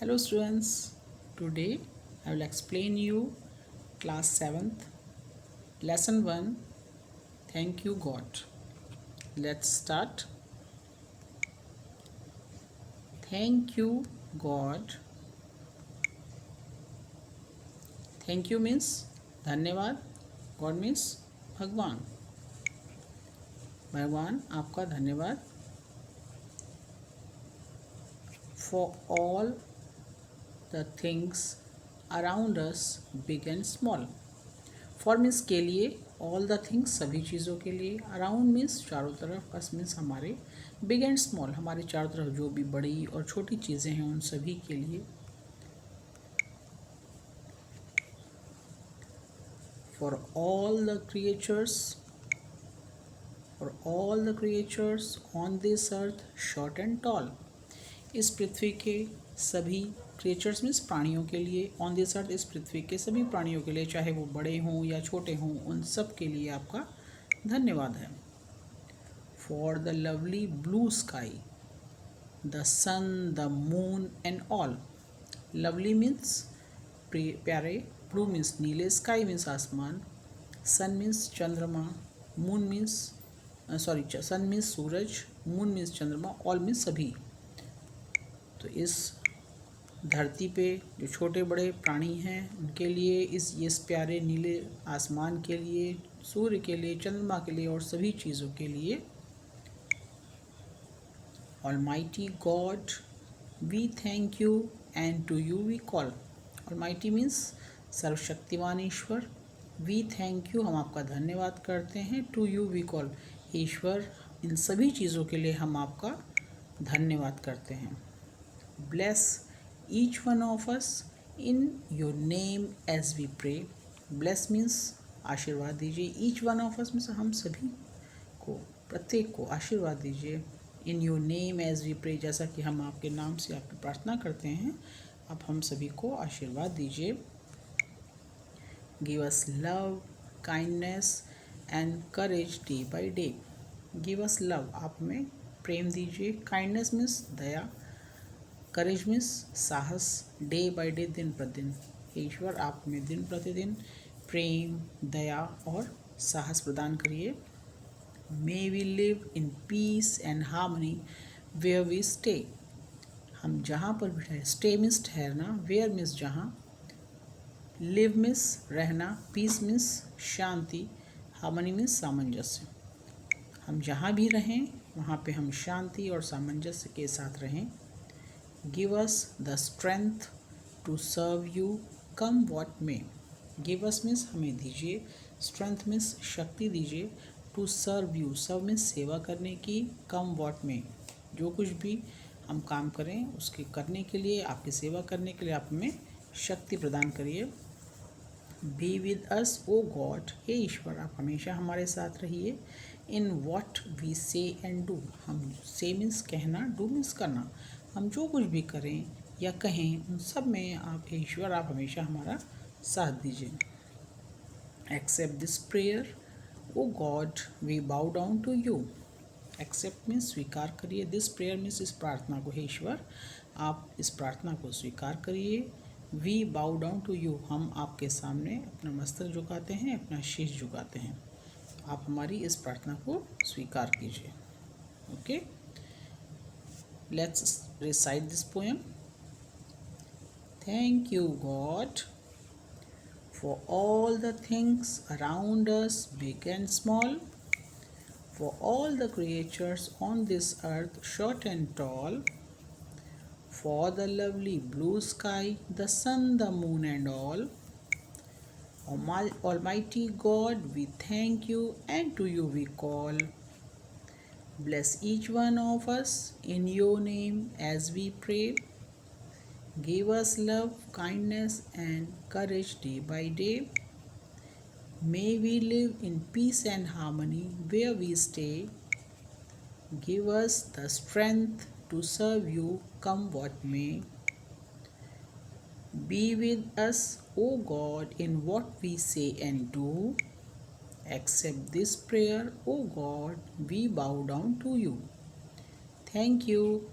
Hello students, today I will explain you class 7th lesson 1 Thank you God. Let's start. Thank you God. Thank you means धन्यवाद. God means भगवान. भगवान आपका धन्यवाद. For all the things around us big and small. For means के लिए, all the things सभी चीज़ों के लिए, अराउंड मीन्स चारों तरफ, अस मीन्स हमारे, बिग एंड स्मॉल हमारे चारों तरफ जो भी बड़ी और छोटी चीज़ें हैं उन सभी के लिए. For all the creatures on this earth short and tall. इस पृथ्वी के सभी क्रिएचर्स मीन्स प्राणियों के लिए, ऑन दिस अर्थ इस पृथ्वी के सभी प्राणियों के लिए, चाहे वो बड़े हों या छोटे हों, उन सब के लिए आपका धन्यवाद है. For the lovely blue sky, the sun, the moon and all. Lovely means प्यारे, ब्लू मीन्स नीले, स्काई मीन्स आसमान, सन मीन्स चंद्रमा, मून मीन्स सन मीन्स सूरज, मून मीन्स चंद्रमा, ऑल मीन्स सभी. तो इस धरती पे जो छोटे बड़े प्राणी हैं उनके लिए, इस प्यारे नीले आसमान के लिए, सूर्य के लिए, चंद्रमा के लिए और सभी चीज़ों के लिए. Almighty God, we thank you and to you we call. Almighty means सर्वशक्तिवान ईश्वर. We thank you हम आपका धन्यवाद करते हैं. To you we call ईश्वर, इन सभी चीज़ों के लिए हम आपका धन्यवाद करते हैं. Bless each one of us in your name as we pray. Bless means आशीर्वाद दीजिए. Each one of us means हम सभी को, प्रत्येक को आशीर्वाद दीजिए. In your name as we pray, जैसा कि हम आपके नाम से आपकी प्रार्थना करते हैं, आप हम सभी को आशीर्वाद दीजिए. Give us love, kindness and courage day by day. Give us love, आप हमें प्रेम दीजिए. काइंडनेस मीन्स दया, करेज मीन्स साहस, डे बाय डे दिन प्रतिदिन. ईश्वर आप हमें दिन प्रतिदिन प्रेम, दया और साहस प्रदान करिए. May we live in peace and harmony where we stay. हम जहाँ पर भी रहें, stay means ठहरना, where means जहाँ, live means रहना, peace means शांति, harmony means सामंजस्य. हम जहाँ भी रहें वहाँ पे हम शांति और सामंजस्य के साथ रहें. Give us the strength to serve you come what may. Give us means हमें दीजिए, strength means शक्ति दीजिए, टू सर्व यू, सर्व में सेवा करने की, कम वॉट में जो कुछ भी हम काम करें उसके करने के लिए, आपकी सेवा करने के लिए आप हमें शक्ति प्रदान करिए. Be with us O God, हे ईश्वर आप हमेशा हमारे साथ रहिए. In what we say and do, हम से मीन्स कहना, डू मीन्स करना, हम जो कुछ भी करें या कहें उन सब में आप ईश्वर आप हमेशा हमारा साथ दीजिए. Accept this prayer O God we bow down to you. Accept means स्वीकार करिए, दिस प्रेयर मीन्स इस प्रार्थना को, हे ईश्वर आप इस प्रार्थना को स्वीकार करिए. We bow down to you, हम आपके सामने अपना मस्तक झुकाते हैं, अपना शीश झुकाते हैं. आप हमारी इस प्रार्थना को स्वीकार कीजिए. Okay, let's recite this poem. Thank you God for all the things around us, big and small, for all the creatures on this earth, short and tall, for the lovely blue sky, the sun, the moon and all. Almighty God, we thank you and to you we call. Bless each one of us in your name as we pray. Give us love, kindness and courage day by day. May we live in peace and harmony where we stay. Give us the strength to serve you come what may. Be with us, O God, in what we say and do. Accept this prayer, O God, we bow down to you. Thank you.